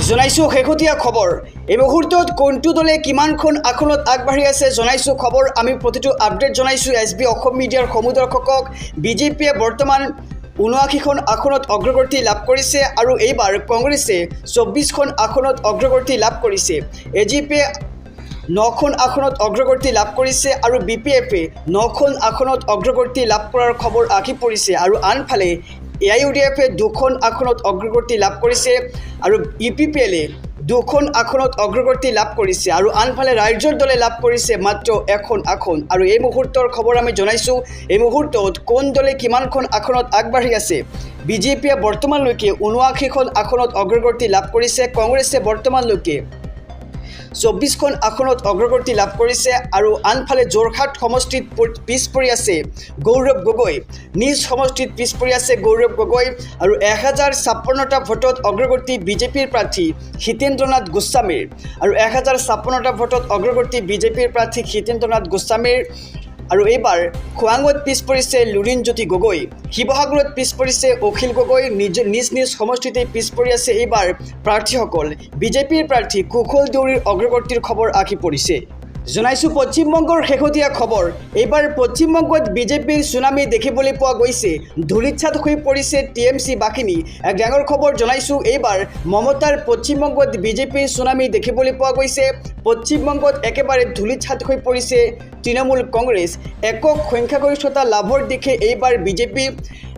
জনাইছো শেহতীয়া খবৰ এই মুহূৰ্তত কোনটো দলে কিমানখন আসনত আগবাঢ়ি আছে জনাইছো খবৰ আমি প্ৰতিটো আপডেট জনাইছো এছবি অসম মিডিয়াৰ সমুদৰ্শকক বিজেপিয়ে বৰ্তমান ৭৯খন আসনত অগ্ৰগতি লাভ কৰিছে আৰু এইবাৰ কংগ্ৰেছে ২৪খন আসনত অগ্ৰগতি লাভ কৰিছে এজিপিয়ে ৯খন আসনত অগ্ৰগতি লাভ কৰিছে আৰু বিপিএফে ৯খন আসনত অগ্ৰগতি লাভ কৰাৰ খবৰ আহি পৰিছে আৰু আনফালে AIUDF দুখন আসনত অগ্ৰগতি লাভ কৰিছে আৰু UPPLে দুখন আসনত অগ্ৰগতি লাভ কৰিছে আৰু আনফালে ৰাজ্যৰ দলে লাভ কৰিছে মাত্ৰ এখন আসন আৰু এই মুহূৰ্তৰ খবৰ আমি জনাইছো এই মুহূৰ্তত কোন দলে কিমানখন আসনত আগবাঢ়ি আছে বিজেপিয়ে বৰ্তমানলৈকে ৭৯খন আসনত অগ্ৰগতি লাভ কৰিছে কংগ্ৰেছে বৰ্তমানলৈকে ২৪খন আসনত অগ্ৰগতি লাভ কৰিছে আৰু আনফালে যোৰহাট সমষ্টিত পিছ পৰি আছে গৌৰৱ গগৈ নিজ সমষ্টিত পিছ পৰি আছে গৌৰৱ গগৈ আৰু ১০৫৬টা ভোটত অগ্ৰগতি বিজেপিৰ প্ৰাৰ্থী হিতেন্দ্ৰনাথ গোস্বামীৰ আৰু ১০৫৬টা ভোটত অগ্ৰগতি বিজেপিৰ প্ৰাৰ্থী হিতেন্দ্ৰনাথ গোস্বামীৰ আৰু এইবাৰ খোৱাঙত পিছ পৰিছে লুৰিণজ্যোতি গগৈ শিৱসাগৰত পিছ পৰিছে অখিল গগৈ নিজ সমষ্টিতে পিছ পৰি আছে এইবাৰ প্ৰাৰ্থীসকল বিজেপিৰ প্ৰাৰ্থী কুশল দেউৰীৰ অগ্ৰগতিৰ খবৰ আহি পৰিছে জনাইছো পশ্চিমবংগৰ শেহতীয়া খবৰ এইবাৰ পশ্চিমবংগত বিজেপিৰ সুনামি দেখিবলৈ পোৱা গৈছে ধূলিচ্ছাত হৈ পৰিছে TMC বাহিনী এক ডাঙৰ খবৰ জনাইছো এইবাৰ মমতাৰ পশ্চিমবংগত বিজেপিৰ সুনামি দেখিবলৈ পোৱা গৈছে পশ্চিমবংগত একেবাৰে ধূলিচ্ছাত হৈ পৰিছে তৃণমূল কংগ্ৰেছ একক সংখ্যাগৰিষ্ঠতা লাভৰ দিশে এইবাৰ বিজেপি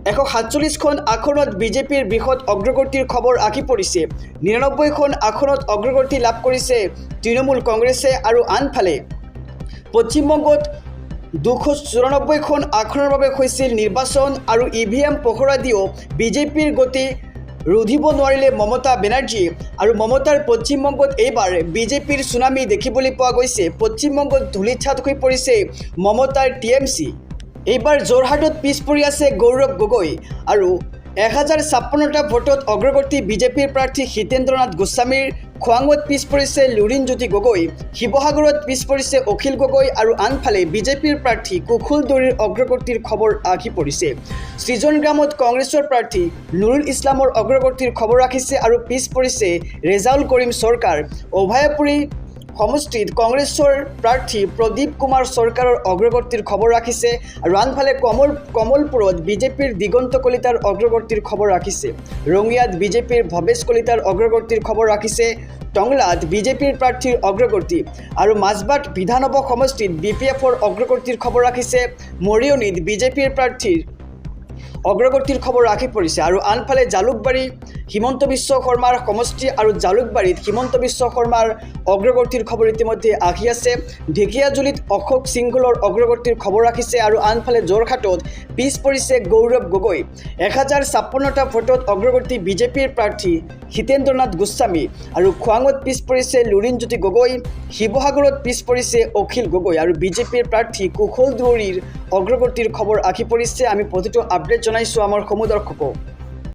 ১৪৭খন আসনত বিজেপিৰ বৃহৎ অগ্ৰগতিৰ খবৰ আহি পৰিছে ৯৯খন আসনত অগ্ৰগতি লাভ কৰিছে তৃণমূল কংগ্ৰেছে আৰু আনফালে পশ্চিমবংগত ২৯৪খন আসনৰ বাবে হৈছিল নিৰ্বাচন আৰু EVM পহৰা দিও বিজেপিৰ গতি ৰুধিব নোৱাৰিলে মমতা বেনাৰ্জীয়ে আৰু মমতাৰ পশ্চিমবংগত এইবাৰ বিজেপিৰ সুনামি দেখিবলৈ পোৱা গৈছে পশ্চিমবংগত ধূলিচ্ছাত হৈ পৰিছে মমতাৰ TMC এইবাৰ যোৰহাটত পিছ পৰি আছে গৌৰৱ গগৈ আৰু ১০৫৬টা ভোটত অগ্ৰগতি বিজেপিৰ প্ৰাৰ্থী হিতেন্দ্ৰনাথ গোস্বামীৰ খোৱাঙত পিছ পৰিছে লুৰিণজ্যোতি গগৈ শিৱসাগৰত পিছ পৰিছে অখিল গগৈ আৰু আনফালে বিজেপিৰ প্ৰাৰ্থী কুশল দেউৰীৰ অগ্ৰগতিৰ খবৰ আহি পৰিছে সৃজনগ্ৰামত কংগ্ৰেছৰ প্ৰাৰ্থী নুৰুল ইছলামৰ অগ্ৰগতিৰ খবৰ ৰাখিছে আৰু পিছ পৰিছে ৰেজাউল কৰিম চৰকাৰ অভয়াপুৰী সমষ্টিত কংগ্ৰেছৰ প্ৰাৰ্থী প্ৰদীপ কুমাৰ চৰকাৰৰ অগ্ৰগতিৰ খবৰ ৰাখিছে আৰু আনফালে কমলপুৰত বিজেপিৰ দিগন্ত কলিতাৰ অগ্ৰগতিৰ খবৰ ৰাখিছে ৰঙিয়াত বিজেপিৰ ভৱেশ কলিতাৰ অগ্ৰগতিৰ খবৰ ৰাখিছে টংলাত বিজেপিৰ প্ৰাৰ্থীৰ অগ্ৰগতি আৰু মাজবাট বিধানসভা সমষ্টিত BPFৰ অগ্ৰগতিৰ খবৰ ৰাখিছে মৰিয়নিত বিজেপিৰ প্ৰাৰ্থীৰ অগ্ৰগতিৰ খবৰ আহি পৰিছে আৰু আনফালে জালুকবাৰী হিমন্ত বিশ্ব শৰ্মাৰ সমষ্টি আৰু জালুকবাৰীত হিমন্ত বিশ্ব শৰ্মাৰ অগ্ৰগতিৰ খবৰ ইতিমধ্যে আহি আছে ঢেকিয়াজুলিত অশোক সিংহলৰ অগ্ৰগতিৰ খবৰ ৰাখিছে আৰু আনফালে যোৰহাটত পিছ পৰিছে গৌৰৱ গগৈ ১০৫৬টা ভোটত অগ্ৰগতি বিজেপিৰ প্ৰাৰ্থী হিতেন্দ্ৰনাথ গোস্বামী আৰু খোৱাঙত পিছ পৰিছে লুৰিণজ্যোতি গগৈ শিৱসাগৰত পিছ পৰিছে অখিল গগৈ আৰু বিজেপিৰ প্ৰাৰ্থী কুশল দেউৰীৰ অগ্ৰগতিৰ খবৰ আহি পৰিছে আমি প্ৰতিটো আপডেট জনাইছো আমাৰ সমুদৰ্শকক